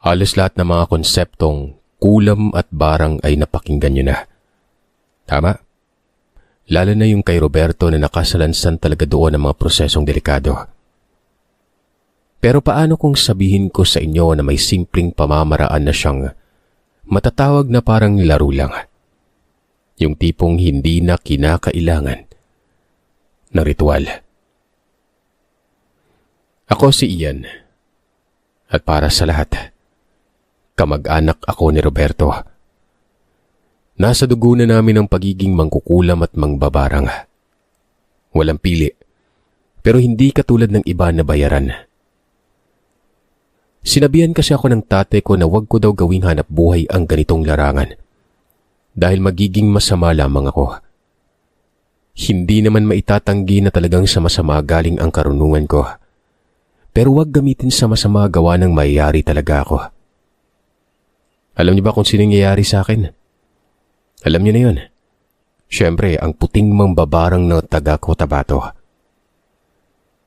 Halos lahat ng mga konseptong kulam at barang ay napakinggan nyo na. Tama? Lalo na yung kay Roberto na nakasalansan talaga doon ng mga prosesong delikado. Pero paano kung sabihin ko sa inyo na may simpleng pamamaraan na siyang matatawag na parang laro lang? Yung tipong hindi na kinakailangan ng ritual. Ako si Ian. At para sa lahat, kamag-anak ako ni Roberto. Nasa dugo na namin ang pagiging mangkukulam at mangbabarang. Walang pili, pero hindi katulad ng iba na bayaran. Sinabihan kasi ako ng tatay ko na wag ko daw gawing hanap buhay ang ganitong larangan dahil magiging masama lamang ako. Hindi naman maitatanggi na talagang sa masama galing ang karunungan ko, pero wag gamitin sa masama gawa ng mayayari talaga ako. Alam niyo ba kung sinong yayari sa akin? Alam niyo na yun. Siyempre, ang puting mambabarang na taga Cotabato.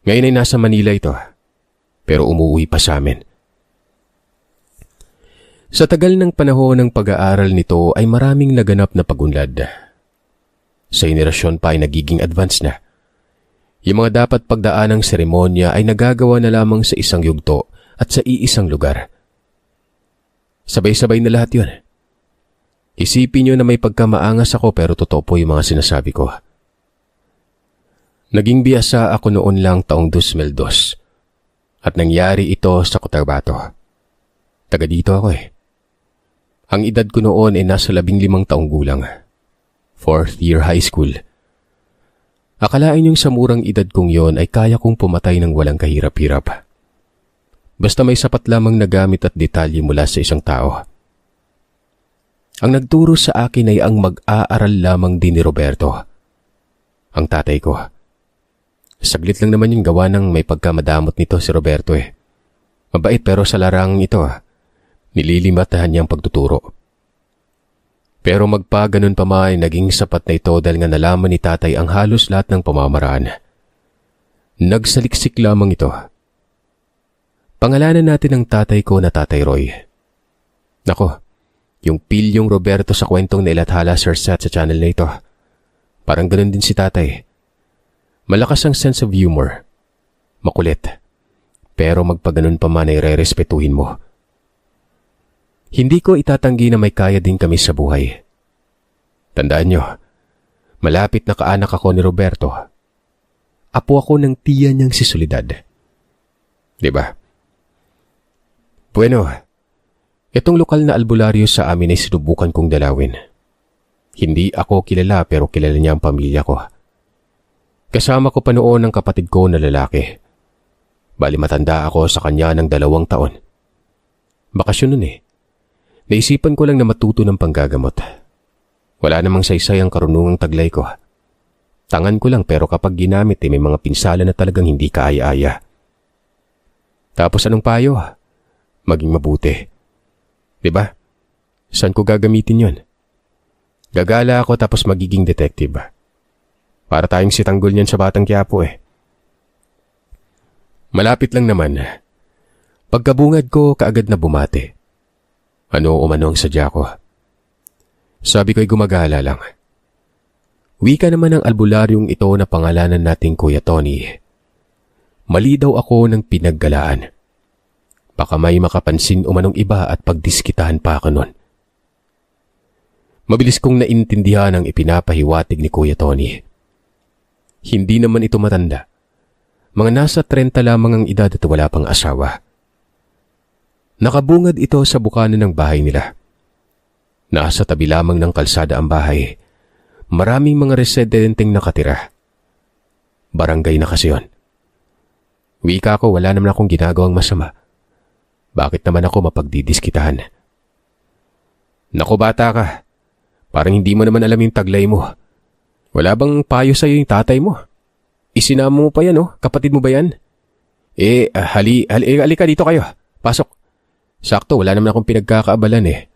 Ngayon ay nasa Manila ito, pero umuwi pa sa amin. Sa tagal ng panahon ng pag-aaral nito ay maraming naganap na pagunlad. Sa henerasyon pa ay nagiging advance na. Yung mga dapat pagdaanang seremonya ay nagagawa na lamang sa isang yugto at sa iisang lugar. Sabay-sabay na lahat yun. Isipin nyo na may pagkamaangas ako pero totoo po yung mga sinasabi ko. Naging biyasa ako noon lang taong 2002 at nangyari ito sa Cotabato. Taga dito ako eh. Ang edad ko noon ay nasa 15 taong gulang. 4th year high school. Akalain yung sa murang edad kong yon ay kaya kong pumatay ng walang kahirap-hirap. Basta may sapat lamang na gamit at detalye mula sa isang tao. Ang nagturo sa akin ay ang mag-aaral lamang din ni Roberto, ang tatay ko. Saglit lang naman yung gawa ng may pagkamadamot nito si Roberto eh. Mabait pero sa larangang ito, nililimatahan niyang pagtuturo. Pero magpaganon pa man ay naging sapat na ito dahil nga nalaman ni tatay ang halos lahat ng pamamaraan. Nagsaliksik lamang ito. Pangalanan natin ang tatay ko na Tatay Roy. Nako, yung pilyong Roberto sa kwentong nailathala Sir Sat sa channel na ito. Parang ganun din si tatay. Malakas ang sense of humor. Makulit. Pero magpaganon pa man ay re-respetuhin mo. Hindi ko itatanggi na may kaya din kami sa buhay. Tandaan nyo, malapit na kaanak ako ni Roberto. Apo ako ng tiya niyang si Soledad. Diba? Bueno, itong lokal na albularyo sa amin ay sinubukan kong dalawin. Hindi ako kilala pero kilala niya ang pamilya ko. Kasama ko pa noon ang kapatid ko na lalaki. Bali matanda ako sa kanya ng 2 taon. Bakasyon nun eh. Naisipan ko lang na matuto ng panggagamot. Wala namang saysay ang karunungang taglay ko. Tangan ko lang pero kapag ginamit may mga pinsala na talagang hindi kaaya-aya. Tapos anong payo? Maging mabuti. Diba? Saan ko gagamitin yon? Gagala ako tapos magiging detective. Para tayong si Tanggol niyan sa Batang Quiapo eh. Malapit lang naman. Pagkabungad ko, kaagad na bumate. Ano umano ang sadya ko. Sabi ko'y gumagala lang. Wika naman ng albularyong ito na pangalanan nating Kuya Tony. Mali daw ako ng pinaggalaan. Baka may makapansin umanong iba at pagdiskitahan pa ako nun. Mabilis kong naintindihan ang ipinapahiwatig ni Kuya Tony. Hindi naman ito matanda. Mga nasa 30 lamang ang edad at wala pang asawa. Nakabungad ito sa bukana ng bahay nila. Nasa tabi lamang ng kalsada ang bahay. Maraming mga residenteng nakatira. Barangay na kasi yun. Wika ko, wala naman akong ginagawang masama. Bakit naman ako mapagdidiskitahan? Naku bata ka, parang hindi mo naman alam yung taglay mo. Wala bang payo sa'yo yung tatay mo? Isinama mo pa yan oh, kapatid mo ba yan? Halika dito kayo, pasok. Sakto, wala naman akong pinagkakaabalan eh.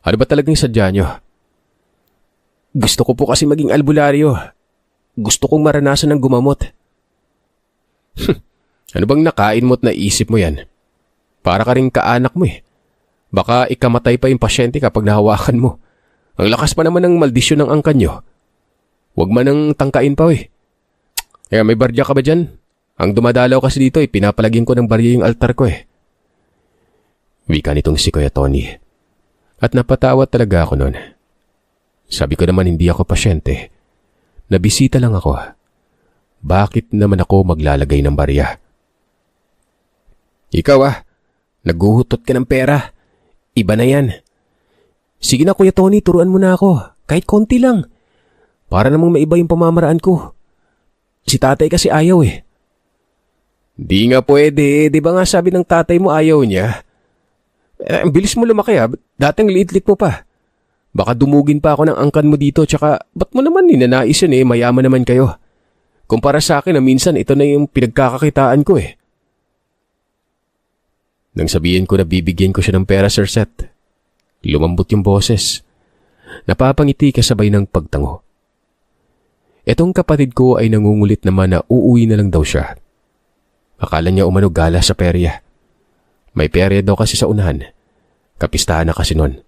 Ano ba talagang sadya nyo? Gusto ko po kasi maging albularyo. Gusto kong maranasan ng gumamot. Ano bang nakain mo at naisip mo yan? Para ka rin kaanak mo eh. Baka ikamatay pa yung pasyente kapag nahawakan mo. Ang lakas pa naman ng maldisyon ng angkan nyo. Huwag man ang tangkain pa eh. Kaya may barya ka ba dyan? Ang dumadalaw kasi dito pinapalagyan ko ng barya yung altar ko eh. Wika nitong si Kuya Tony. At napatawa talaga ako noon. Sabi ko naman hindi ako pasyente. Nabisita lang ako. Bakit naman ako maglalagay ng barya? Ikaw naghuhutot ka ng pera. Iba na yan. Sige na Kuya Tony, turuan mo na ako. Kahit konti lang. Para namang maiba yung pamamaraan ko. Si tatay kasi ayaw eh. Di nga pwede. Di ba nga sabi ng tatay mo ayaw niya? Ang bilis mo lumaki Dating liit-lit mo pa. Baka dumugin pa ako ng angkan mo dito tsaka ba't mo naman ninanais yun mayaman naman kayo. Kumpara sa akin na minsan ito na yung pinagkakakitaan ko eh. Nang sabihin ko na bibigyan ko siya ng pera, Sir Seth, lumambot yung boses. Napapangiti kasabay ng pagtango. Etong kapatid ko ay nangungulit naman na uuwi na lang daw siya. Akala niya umano gala sa perya. May perya daw kasi sa unahan. Kapistahan na kasi nun.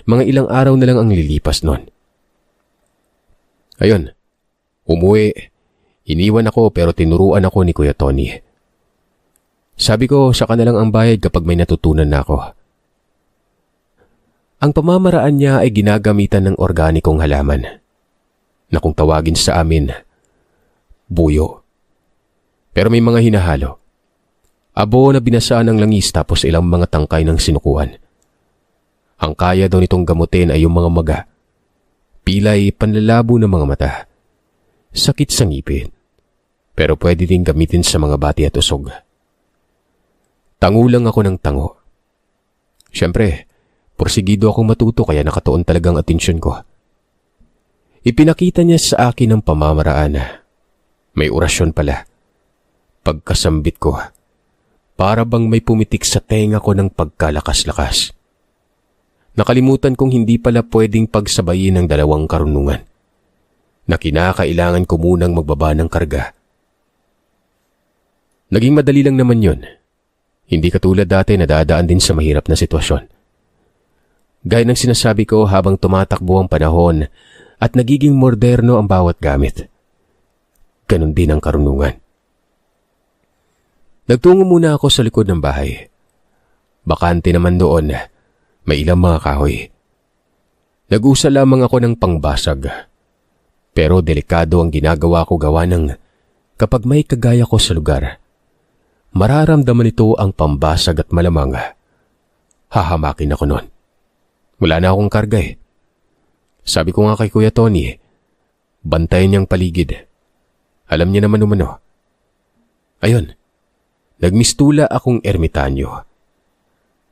Mga ilang araw na lang ang lilipas nun. Ayun, umuwi. Iniwan ako pero tinuruan ako ni Kuya Tony. Sabi ko, saka na lang ang bayad kapag may natutunan na ako. Ang pamamaraan niya ay ginagamitan ng organikong halaman na kung tawagin sa amin, buyo. Pero may mga hinahalo. Abo na binasa ng langis tapos ilang mga tangkay ng sinukuan. Ang kaya daw nitong gamutin ay yung mga maga, pilay, panlalabo ng mga mata, sakit sa ngipin, pero pwede din gamitin sa mga bati at usog. Tango lang ako ng tango. Siyempre, porsigido akong matuto kaya nakatuon talagang atensyon ko. Ipinakita niya sa akin ang pamamaraan. May orasyon pala. Pagkasambit ko, para bang may pumitik sa tenga ko ng pagkalakas-lakas. Nakalimutan kong hindi pala pwedeng pagsabayin ng dalawang karunungan, na kinakailangan ko munang magbaba ng karga. Naging madali lang naman yun. Hindi katulad dati na dadaan din sa mahirap na sitwasyon. Gaya ng sinasabi ko habang tumatakbo ang panahon at nagiging moderno ang bawat gamit. Ganon din ang karunungan. Nagtungo muna ako sa likod ng bahay. Bakante naman doon, may ilang mga kahoy. Nag-usa lamang ako ng pangbasag. Pero delikado ang ginagawa ko gawa ng kapag may kagaya ko sa lugar, mararamdaman ito ang pambasag at malamang hahamakin ako noon. Wala na akong karga eh. Sabi ko nga kay Kuya Tony, bantayan niyang paligid. Alam niya naman umano. Ayun, nagmistula akong ermitanyo.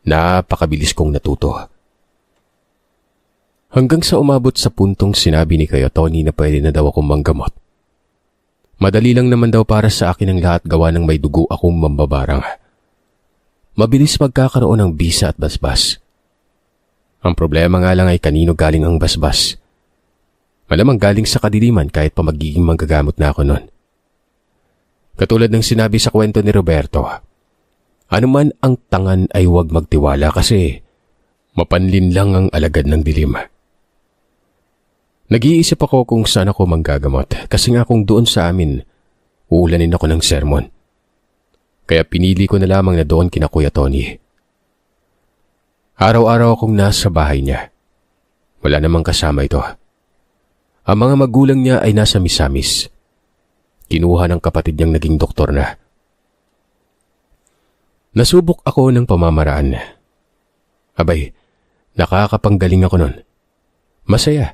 Napakabilis kong natuto. Hanggang sa umabot sa puntong sinabi ni Kuya Tony na pwede na daw akong manggamot. Madali lang naman daw para sa akin ang lahat gawa ng may dugo akong mambabarang. Mabilis magkakaroon ng bisa at basbas. Ang problema nga lang ay kanino galing ang basbas. Malamang galing sa kadiliman kahit pa magiging manggagamot na ako nun. Katulad ng sinabi sa kwento ni Roberto, anuman ang tangan ay huwag magtiwala kasi mapanlin lang ang alagad ng dilim. Nag-iisip ako kung saan ako manggagamot kasi nga kung doon sa amin, uulanin ako ng sermon. Kaya pinili ko na lamang na doon kina Kuya Tony. Araw-araw akong nasa bahay niya. Wala namang kasama ito. Ang mga magulang niya ay nasa Misamis. Kinuha ng kapatid niyang naging doktor na. Nasubok ako ng pamamaraan. Abay, nakakapanggaling ako nun. Masaya.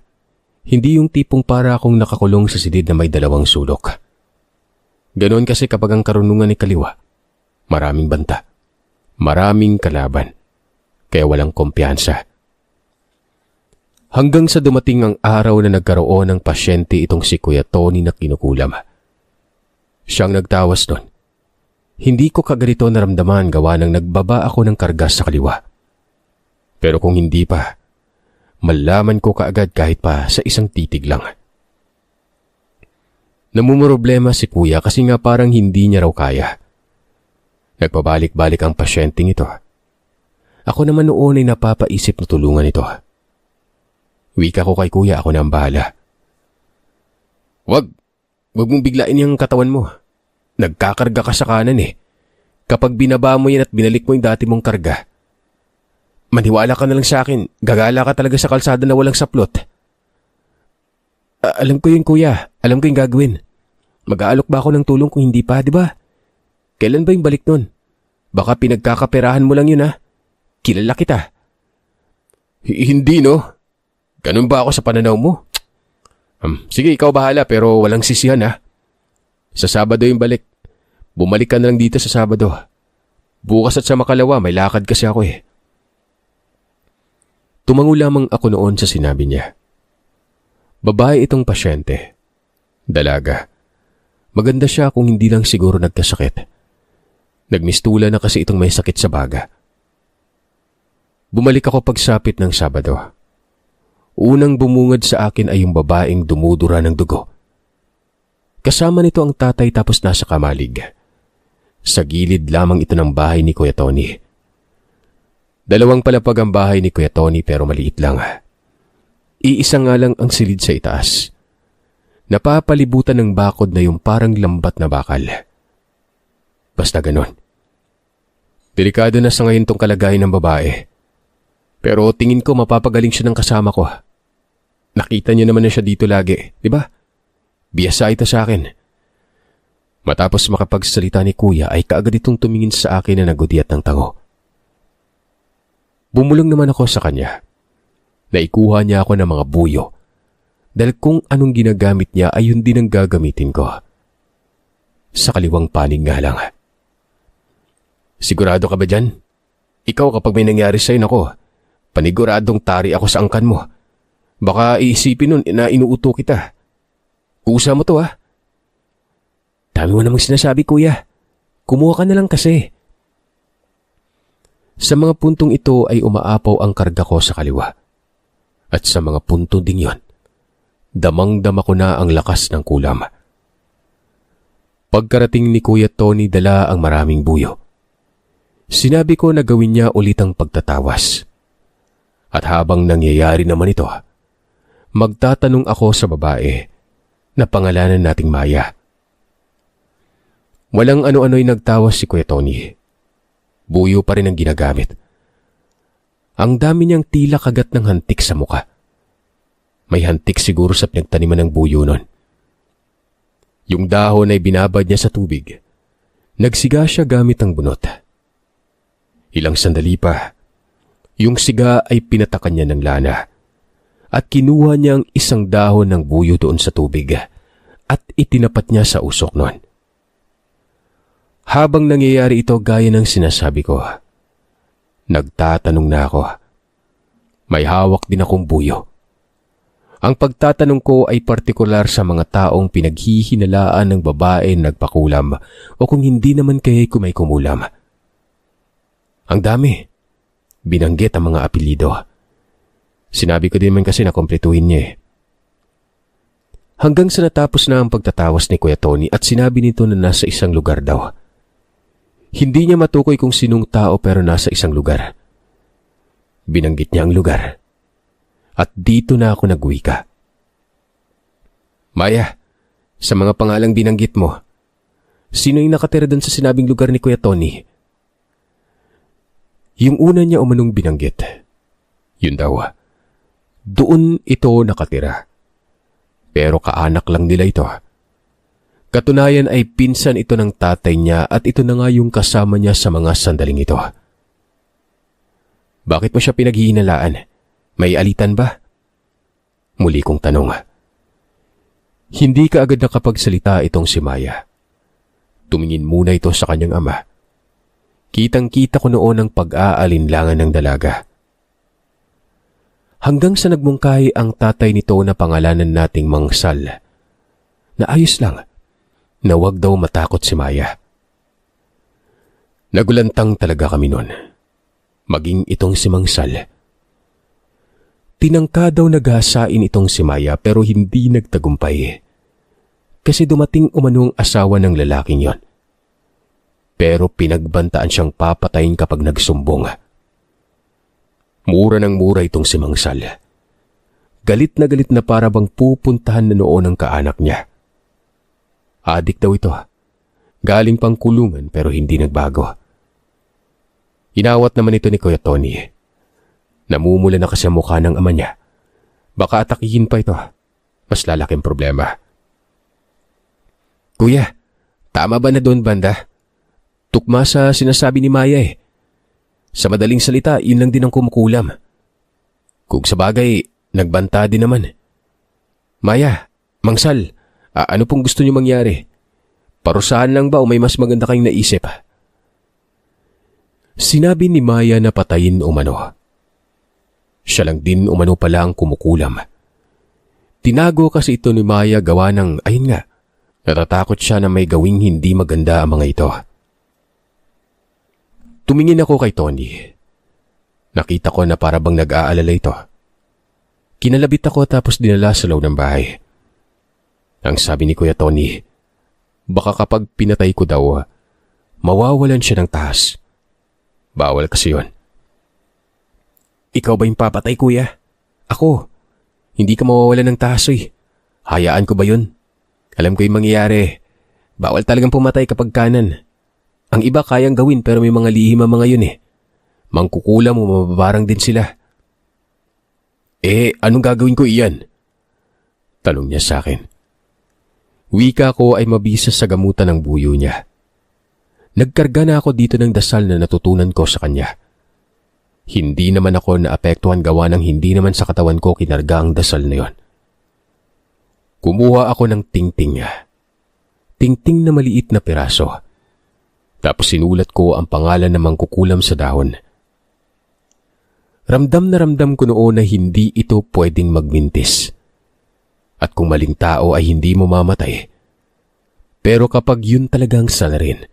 Hindi yung tipong para akong nakakulong sa silid na may dalawang sulok. Ganoon kasi kapag ang karunungan ay kaliwa. Maraming banta. Maraming kalaban. Kaya walang kumpiyansa. Hanggang sa dumating ang araw na nagkaroon ng pasyente itong si Kuya Tony na kinukulam. Siyang nagtawas nun. Hindi ko kaganito naramdaman gawa ng nagbaba ako ng karga sa kaliwa. Pero kung hindi pa, malaman ko kaagad kahit pa sa isang titig lang. Namumroblema si Kuya kasi nga parang hindi niya raw kaya. Nagpabalik-balik ang pasyenteng ito. Ako naman noon ay napapaisip na tulungan ito. Wika ko kay kuya, ako na ang bahala. Wag mong biglain yung katawan mo. Nagkakarga ka sa kanan eh. Kapag binaba mo yan at binalik mo yung dati mong karga, maniwala ka na lang sa akin, gagala ka talaga sa kalsada na walang saplot. Alam ko yun kuya, alam ko yung gagawin. Mag-aalok ba ako ng tulong kung hindi pa, di ba? Kailan ba yung balik nun? Baka pinagkakaperahan mo lang yun ha. Kilala kita. Hindi no. Ganun ba ako sa pananaw mo? Sige, ikaw bahala pero walang sisihan ha. Sa Sabado yung balik. Bumalik ka na lang dito sa Sabado. Bukas at sa makalawa may lakad kasi ako eh. Tumango lamang ako noon sa sinabi niya. Babae itong pasyente. Dalaga. Maganda siya kung hindi lang siguro nagkasakit. Nagmistula na kasi itong may sakit sa baga. Bumalik ako pagsapit ng Sabado. Unang bumungad sa akin ay yung babaeng dumudura ng dugo. Kasama nito ang tatay tapos nasa kamalig. Sa gilid lamang ito ng bahay ni Kuya Tony. 2 palapag ang bahay ni Kuya Tony pero maliit lang. Iisa nga lang ang silid sa itaas. Napapalibutan ng bakod na yung parang lambat na bakal. Basta ganon. Delikado na sa ngayon tong kalagayan ng babae. Pero tingin ko mapapagaling siya ng kasama ko. Nakita niyo naman na siya dito lagi, di ba? Biyasa ito sa akin. Matapos makapagsalita ni kuya ay kaagad itong tumingin sa akin na nagudiyat ng tango. Bumulong naman ako sa kanya. Naikuha niya ako ng mga buyo. Dahil kung anong ginagamit niya ay yun din ang gagamitin ko. Sa kaliwang panig nga lang. Sigurado ka ba dyan? Ikaw kapag may nangyari sa'yo nako, paniguradong tari ako sa angkan mo. Baka iisipin nun na inuuto kita. Kusa mo to ha. Dami mo namang sinasabi kuya. Kumuha ka na lang kasi. Sa mga puntong ito ay umaapaw ang karga ko sa kaliwa. At sa mga punto ding yon, damang-dama ko na ang lakas ng kulam. Pagkarating ni Kuya Tony dala ang maraming buyo. Sinabi ko na gawin niya ulit ang pagtatawas. At habang nangyayari naman ito, magtatanong ako sa babae na pangalanan nating Maya. Walang ano-ano'y nagtawas si Kuya Tony. Buyo pa rin ang ginagamit. Ang dami niyang tila kagat ng hantik sa muka. May hantik siguro sa pinagtaniman ng buyo nun. Yung dahon ay binabad niya sa tubig. Nagsiga siya gamit ang bunot. Ilang sandali pa, yung siga ay pinatakan niya ng lana at kinuha niya ang isang dahon ng buyo doon sa tubig at itinapat niya sa usok nun. Habang nangyayari ito gaya ng sinasabi ko, nagtatanong na ako. May hawak din akong buyo. Ang pagtatanong ko ay partikular sa mga taong pinaghihinalaan ng babae nagpakulam o kung hindi naman kaya'y may kumulam. Ang dami. Binanggit ang mga apelido. Sinabi ko din man kasi na kompletuhin niya eh. Hanggang sa natapos na ang pagtatawas ni Kuya Tony at sinabi nito na nasa isang lugar daw. Hindi niya matukoy kung sinong tao pero nasa isang lugar. Binanggit niya ang lugar. At dito na ako nagwika. Maya, sa mga pangalang binanggit mo, sino yung nakatira doon sa sinabing lugar ni Kuya Tony? Yung una niya umanong binanggit. Yun daw. Doon ito nakatira. Pero kaanak lang nila ito. Katunayan ay pinsan ito ng tatay niya at ito na nga yung kasama niya sa mga sandaling ito. Bakit mo siya pinaghihinalaan? May alitan ba? Muli kong tanong. Hindi ka agad nakapagsalita itong si Maya. Tumingin muna ito sa kanyang ama. Kitang-kita ko noon ang pag-aalinlangan ng dalaga. Hanggang sa nagmungkahi ang tatay nito na pangalanan nating Mang Sal. Na ayos lang, na wag daw matakot si Maya. Nagulantang talaga kami noon. Maging itong si Mang Sal. Tinangka daw naghasain itong si Maya pero hindi nagtagumpay. Kasi dumating umanong asawa ng lalaking yon. Pero pinagbantaan siyang papatayin kapag nagsumbong. Mura ng mura itong si Mangsal. Galit na para bang pupuntahan na noon ang kaanak niya. Adik daw ito. Galing pang kulungan pero hindi nagbago. Inawat naman ito ni Kuya Tony. Namumula na kasi ang mukha ng ama niya. Baka atakihin pa ito. Mas lalaking problema. Kuya, tama ba na doon banda? Tukma sa sinasabi ni Maya eh. Sa madaling salita, yun lang din ang kumukulam. Kung sa bagay, nagbanta din naman. Maya, Mangsal, ano pong gusto niyo mangyari? Parusahan lang ba o may mas maganda kayong naisip? Sinabi ni Maya na patayin umano. Siya lang din umano pala ang kumukulam. Tinago kasi ito ni Maya gawa ng, ayun nga, natatakot siya na may gawing hindi maganda ang mga ito. Tumingin ako kay Tony. Nakita ko na para bang nag-aalala ito. Kinalabit ako tapos dinala sa loob ng bahay. Ang sabi ni Kuya Tony, baka kapag pinatay ko daw, mawawalan siya ng tahas. Bawal kasi yun. Ikaw ba yung papatay, Kuya? Ako. Hindi ka mawawalan ng tahas eh. Hayaan ko ba yun? Alam ko yung mangyayari. Bawal talagang pumatay kapag kanan. Ang iba kayang gawin pero may mga lihim ang mga yun eh. Mangkukulam o mababarang din sila. Anong gagawin ko iyan? Tanong niya sa akin. Wika ko ay mabisa sa gamutan ng buyo niya. Nagkarga na ako dito ng dasal na natutunan ko sa kanya. Hindi naman ako naapektuhan gawa ng hindi naman sa katawan ko kinarga ang dasal na yon. Kumuha ako ng tingting niya. Tingting na maliit na piraso. Tapos sinulat ko ang pangalan na mangkukulam sa dahon. Ramdam na ramdam ko noon na hindi ito pwedeng magmintis. At kung maling tao ay hindi mo mamatay. Pero kapag yun talagang salarin,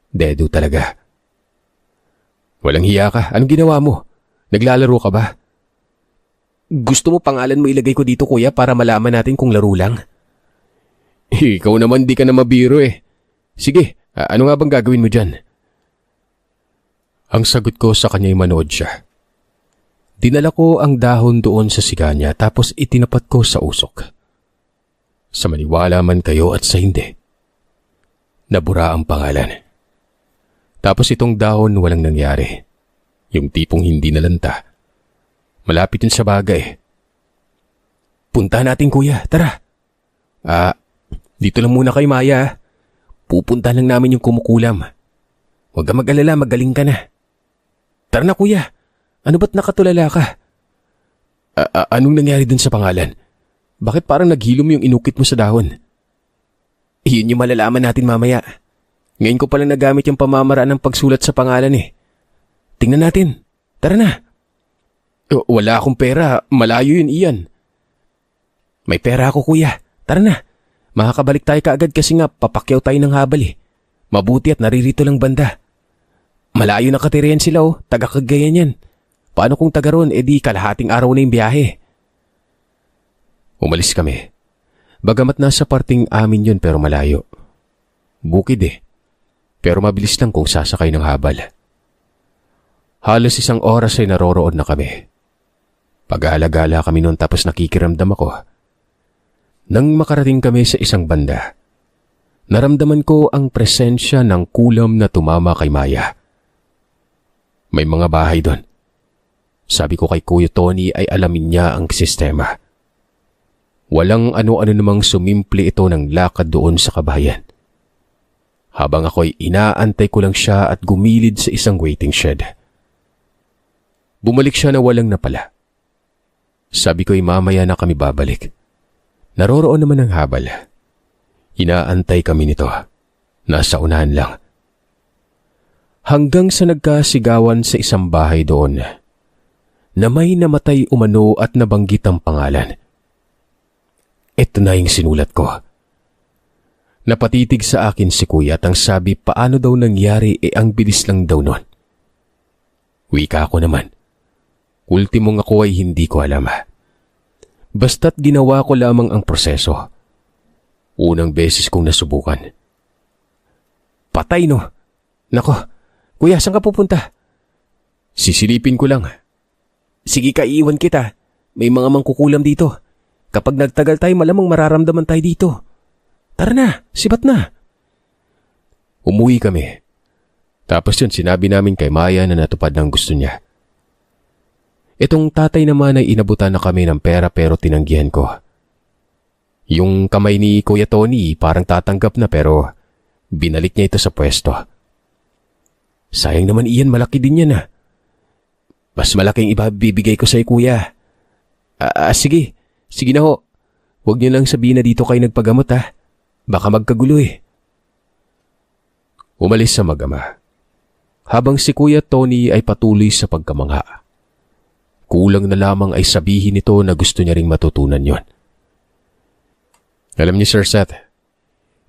dedo talaga. Walang hiya ka. Anong ginawa mo? Naglalaro ka ba? Gusto mo pangalan mo ilagay ko dito, Kuya, para malaman natin kung laro lang? Ikaw naman di ka na mabiro eh. Sige, ano nga bang gagawin mo dyan? Ang sagot ko sa kanya'y manood siya. Dinala ko ang dahon doon sa siga niya tapos itinapat ko sa usok. Sa maniwala man kayo at sa hindi, nabura ang pangalan. Tapos itong dahon walang nangyari. Yung tipong hindi nalanta. Malapit yun sa bagay. Punta natin, Kuya. Tara. Dito lang muna kay Maya. Pupunta lang namin yung kumukulam. Huwag ka mag-alala, magaling ka na. Tara na, Kuya. Ano ba't nakatulala ka? Anong nangyari dun sa pangalan? Bakit parang naghilom yung inukit mo sa dahon? Yun yung malalaman natin mamaya. Ngayon ko palang nagamit yung pamamaraan ng pagsulat sa pangalan eh. Tingnan natin. Tara na. Wala akong pera. Malayo yun, Ian. May pera ako, Kuya. Tara na. Makakabalik tayo kaagad kasi nga papakyaw tayo ng habal eh. Mabuti at naririto lang banda. Malayo na katirihan sila oh. Taga-Cagayan yan. Paano kung taga ron, di kalahating araw na yung biyahe. Umalis kami. Bagamat nasa parting amin yun pero malayo. Bukid eh. Pero mabilis lang kung sasakay ng habal. Halos 1 oras ay naroroon na kami. Pag-aalagala kami noon tapos nakikiramdam ako. Nang makarating kami sa isang banda, naramdaman ko ang presensya ng kulam na tumama kay Maya. May mga bahay doon. Sabi ko kay Kuya Tony ay alamin niya ang sistema. Walang ano-ano namang sumimple ito ng lakad doon sa kabahayan. Habang ako'y inaantay ko lang siya at gumilid sa isang waiting shed. Bumalik siya na walang napala. Sabi ko'y mamaya na kami babalik. Naroroon naman ang habal. Inaantay kami nito. Nasa unahan lang. Hanggang sa nagkasigawan sa isang bahay doon na may namatay umano at nabanggit ang pangalan. Ito na yung sinulat ko. Napatitig sa akin si Kuya at ang sabi paano daw nangyari ang bilis lang daw nun. Wika ako naman. Ultimong ako ay hindi ko alam. Basta't ginawa ko lamang ang proseso. Unang beses kong nasubukan. Patay no. Nako, Kuya, saan ka pupunta? Sisilipin ko lang. Sige ka, iiwan kita. May mga mangkukulam dito. Kapag nagtagal tayo, malamang mararamdaman tayo dito. Tara na, sibat na. Umuwi kami. Tapos yun, sinabi namin kay Maya na natupad ng gusto niya. Itong tatay naman ay inabutan na kami ng pera pero tinanggihan ko. Yung kamay ni Kuya Tony parang tatanggap na pero binalik niya ito sa pwesto. Sayang naman iyan, malaki din yan ah. Mas malaking ibabibigay ko sa'yo, kuya. Sige. Sige na ho. Huwag niyo lang sabihin na dito kayo nagpagamot ah. Baka magkagulo eh. Umalis sa mag-ama. Habang si Kuya Tony ay patuloy sa pagkamangha. Kulang na lamang ay sabihin nito na gusto niya ring matutunan yon. Alam niyo Sir Seth,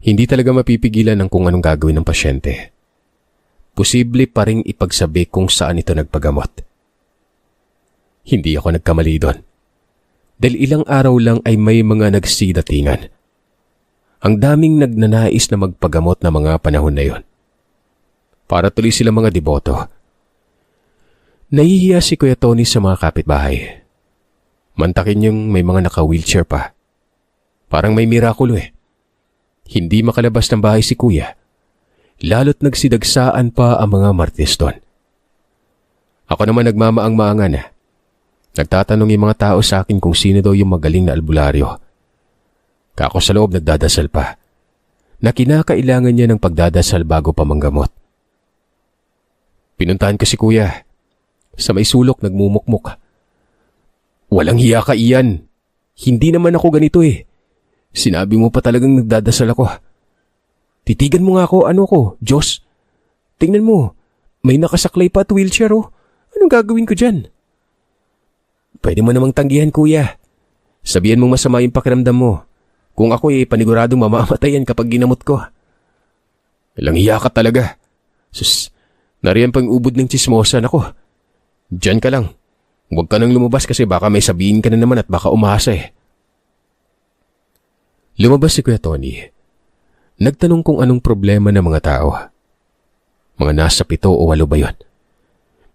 hindi talaga mapipigilan ng kung anong gagawin ng pasyente. Posible pa ring ipagsabi kung saan ito nagpagamot. Hindi ako nagkamali doon. Dahil ilang araw lang ay may mga nagsidatingan. Ang daming nagnanais na magpagamot na mga panahon na yon. Para tuloy sila mga deboto. Nahihiya si Kuya Tony sa mga kapitbahay. Mantakin yung may mga naka-wheelchair pa. Parang may mirakulo eh. Hindi makalabas ng bahay si Kuya. Lalo't nagsidagsaan pa ang mga martis doon. Ako naman nagmamaang-maangan na. Nagtatanong yung mga tao sa akin kung sino daw yung magaling na albularyo. Kako sa loob nagdadasal pa. Na kinakailangan niya ng pagdadasal bago pa manggamot. Pinuntahan ko si Kuya. Sa may sulok nagmumukmuk. Walang hiya ka iyan. Hindi naman ako ganito eh. Sinabi mo pa talagang nagdadasal ako. Titigan mo nga ako, Diyos. Tingnan mo, may nakasaklay pa at wheelchair oh. Anong gagawin ko dyan? Pwede mo namang tanggihan, Kuya. Sabihan mong masama yung pakiramdam mo. Kung ako paniguradong mamamatayan kapag ginamot ko. Walang hiya ka talaga. Sus, nariyan pang ubod ng tsismosa nako. Diyan ka lang. Huwag ka nang lumabas kasi baka may sabihin ka na naman at baka umasa eh. Lumabas si Kuya Tony. Nagtanong kung anong problema ng mga tao. Mga nasa 7 o 8 ba yun?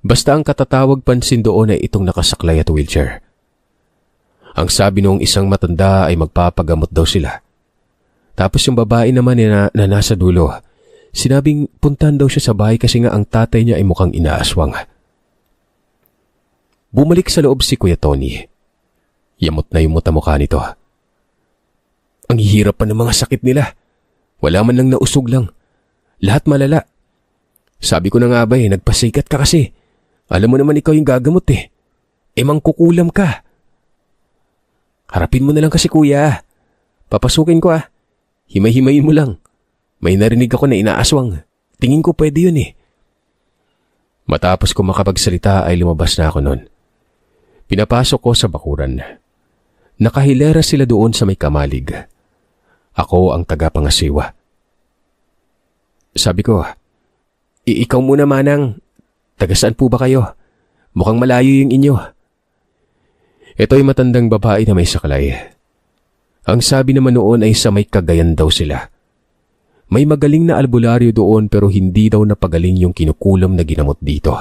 Basta ang katatawag pansin doon ay itong nakasaklay at wheelchair. Ang sabi noong isang matanda ay magpapagamot daw sila. Tapos yung babae naman na nasa dulo, sinabing puntahan daw siya sa bahay kasi nga ang tatay niya ay mukhang inaaswang. Bumalik sa loob si Kuya Tony. Yamot na yung mukha nito. Ang hirap pa ng mga sakit nila. Wala man lang nausog lang. Lahat malala. Sabi ko na nga ba nagpasikat ka kasi. Alam mo naman ikaw yung gagamot eh. Mangkukulam ka. Harapin mo na lang kasi kuya. Papasukin ko ah. Himay-himayin mo lang. May narinig ako na inaaswang. Tingin ko pwede yun eh. Matapos ko makapagsalita ay lumabas na ako noon. Pinapasok ko sa bakuran. Nakahilera sila doon sa may kamalig. Ako ang tagapangasiwa. Sabi ko, ikaw muna manang, taga saan po ba kayo? Mukhang malayo yung inyo. Ito'y matandang babae na may saklay. Ang sabi naman noon ay sa may Cagayan daw sila. May magaling na albularyo doon pero hindi daw napagaling yung kinukulam na ginamot dito.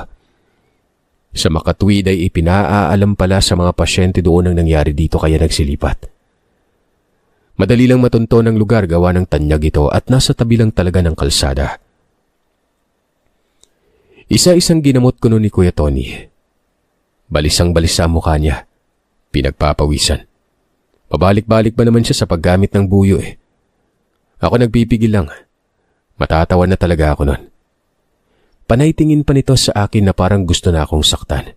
Sa makatwid ay ipinaaalam pala sa mga pasyente doon ang nangyari dito kaya nagsilipat. Madali lang matunton ang lugar gawa ng tanyag ito at nasa tabi lang talaga ng kalsada. Isa-isang ginamot ko noon ni Kuya Tony. Balisang-balisa ang mukha niya. Pinagpapawisan. Pabalik-balik ba naman siya sa paggamit ng buyo eh. Ako nagpipigil lang. Matatawa na talaga ako noon. Panay tingin pa nito sa akin na parang gusto na akong saktan.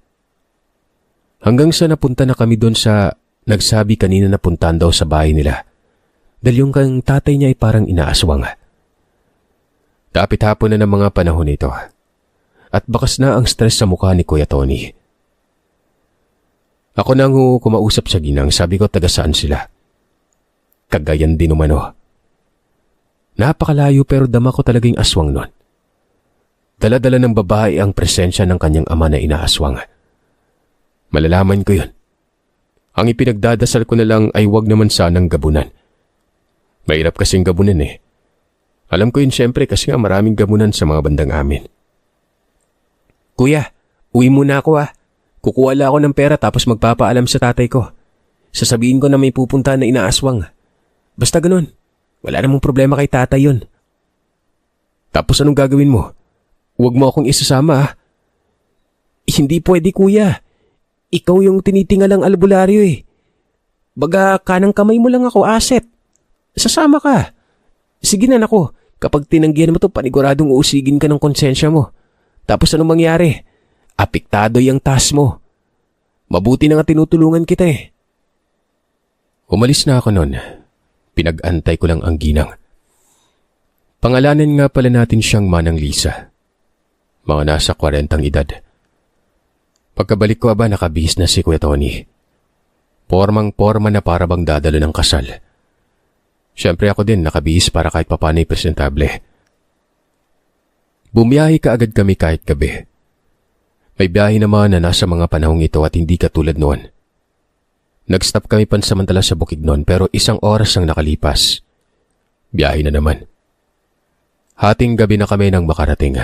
Hanggang sa napunta na kami doon sa nagsabi kanina na puntahan daw sa bahay nila. Dahil yung kang tatay niya ay parang inaaswang. Dapit hapon na ng mga panahon ito. At bakas na ang stress sa mukha ni Kuya Tony. Ako nang kumausap sa ginang, sabi ko taga saan sila. Cagayan din umano. Napakalayo pero dama ko talagang aswang nun. Dala-dala ng babae ang presensya ng kanyang ama na inaaswang. Malalaman ko yun. Ang ipinagdadasal ko na lang ay wag naman sanang gabunan. Mahirap kasing gabunan eh. Alam ko yun siyempre kasi nga maraming gabunan sa mga bandang amin. Kuya, uwi muna ako ah. Kukuha lang ako ng pera tapos magpapaalam sa tatay ko. Sasabihin ko na may pupunta na inaaswang. Basta ganun. Wala namang problema kay tatay yun. Tapos anong gagawin mo? Huwag mo akong isasama ah. Hindi pwede kuya. Ikaw yung tinitingalang albularyo eh. Baga kanang kamay mo lang ako, asset. Sasama ka. Sige na nako, kapag tinanggihan mo to paniguradong uusigin ka ng konsensya mo. Tapos anong mangyari? Apektado yung task mo. Mabuti na nga tinutulungan kita eh. Umalis na ako noon. Pinag-antay ko lang ang ginang. Pangalanan nga pala natin siyang Manang Lisa. Mga nasa 40 edad. Pagkabalik ko aba nakabihis na si Kuya Tony. Pormang-porma na para bang dadalo ng kasal. Siyempre ako din nakabihis para kahit papanay presentable. Bumiyahe ka agad kami kahit gabi. May biyahe naman na nasa mga panahong ito at hindi katulad noon. Nag-stop kami pansamantala sa Bukidnon pero 1 oras ang nakalipas. Biyahe na naman. Hating gabi na kami nang makarating.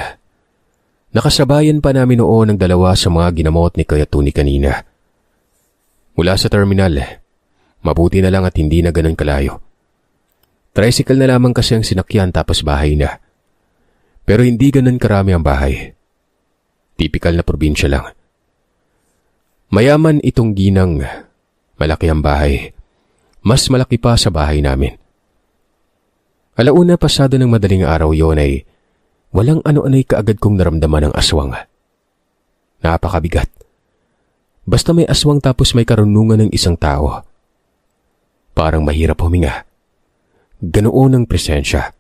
Nakasabayan pa namin noon ang 2 sa mga ginamot ni Kuya Tony kanina. Mula sa terminal, mabuti na lang at hindi na ganun kalayo. Tricycle na lamang kasi ang sinakyan tapos bahay na. Pero hindi ganun karami ang bahay. Tipikal na probinsya lang. Mayaman itong ginang, malaki ang bahay. Mas malaki pa sa bahay namin. Alauna pasado ng madaling araw yon ay walang ano-ano'y kaagad kong naramdaman ng aswang. Napakabigat. Basta may aswang tapos may karunungan ng isang tao. Parang mahirap huminga. Ganoon ang presensya.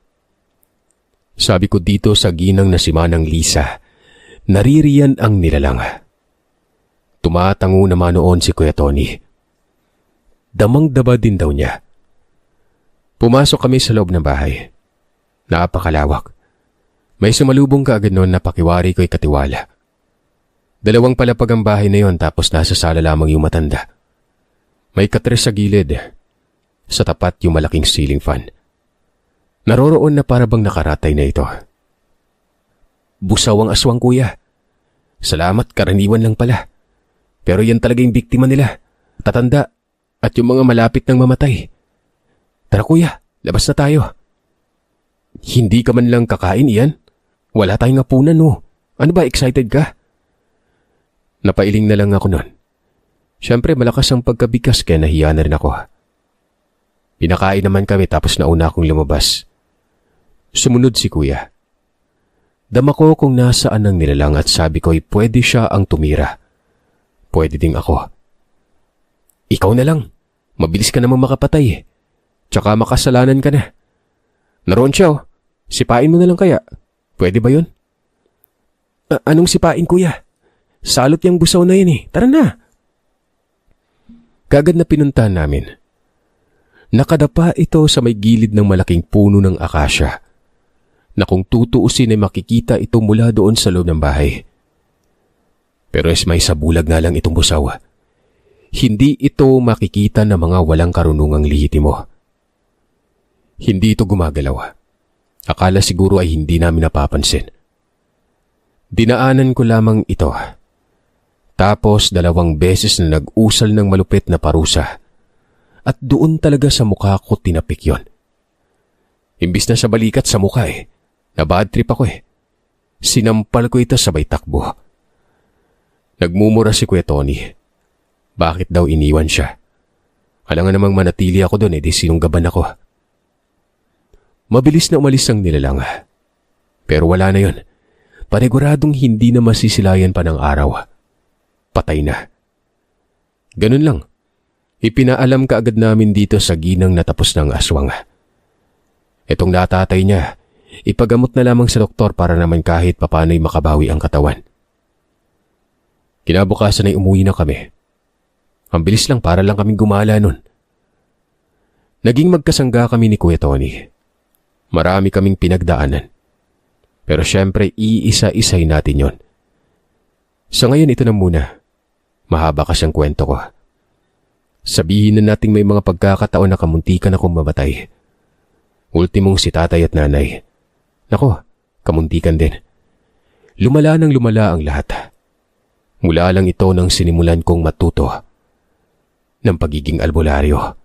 Sabi ko dito sa ginang na si Manang Lisa, naririyan ang nilalang. Tumatango naman noon si Kuya Tony. Damang-daba din daw niya. Pumasok kami sa loob ng bahay. Napakalawak. May sumalubong kaagad noon na pakiwari ko'y katiwala. 2 palapag ang bahay na yon tapos nasa sala lamang yung matanda. May katres sa gilid. Sa tapat yung malaking ceiling fan. Naroroon na para bang nakaratay na ito. Busaw ang aswang kuya. Salamat, karaniwan lang pala. Pero yan talaga yung biktima nila. Tatanda at yung mga malapit nang mamatay. Tara kuya, labas na tayo. Hindi ka man lang kakain iyan? Wala tayong hapunan no. Ano ba, excited ka? Napailing na lang ako nun. Siyempre malakas ang pagkabigas kaya nahiya na rin ako. Pinakain naman kami tapos nauna akong lumabas. Sumunod si kuya. Dama ko kung nasaan ang nilalang at sabi ko'y pwede siya ang tumira. Pwede ding ako. Ikaw na lang. Mabilis ka namang makapatay eh. Tsaka makasalanan ka na. Naroon siya oh. Sipain mo na lang kaya. Pwede ba yun? Anong sipain kuya? Salot yung busaw na yun eh. Tara na. Kagad na pinuntahan namin. Nakadapa ito sa may gilid ng malaking puno ng akasya na kung tutuusin ay makikita ito mula doon sa loob ng bahay. Pero may sabulag nga lang itong busaw. Hindi ito makikita ng mga walang karunungang lihitimo. Hindi ito gumagalaw. Akala siguro ay hindi namin napapansin. Dinaanan ko lamang ito. Tapos 2 beses na nag-usal ng malupit na parusa. At doon talaga sa mukha ko tinapik yon. Imbis na sa balikat sa mukha eh. Nabad trip ako eh. Sinampal ko ito sabay takbo. Nagmumura si Kuya Tony. Bakit daw iniwan siya? Alangan namang manatili ako doon eh di sinunggaban ako. Mabilis na umalis ang nilalang. Pero wala na yon. Paniguradong hindi na masisilayan pa ng araw. Patay na. Ganun lang. Ipinaalam ka agad namin dito sa ginang natapos ng aswang. Itong natatay niya, ipagamot na lamang sa doktor para naman kahit papano'y makabawi ang katawan. Kinabukasan ay umuwi na kami. Ang bilis lang para lang kaming gumala nun. Naging magkasangga kami ni Kuya Tony. Marami kaming pinagdaanan. Pero syempre iisa-isay natin yon. Sa ngayon ito na muna. Mahaba kasi ang kwento ko. Sabihin na nating may mga pagkakataon na kamuntikan akong mamatay. Ultimong si tatay at nanay. Nako, kamuntikan din. Lumala nang lumala ang lahat. Mula lang ito nang sinimulan kong matuto ng pagiging albularyo.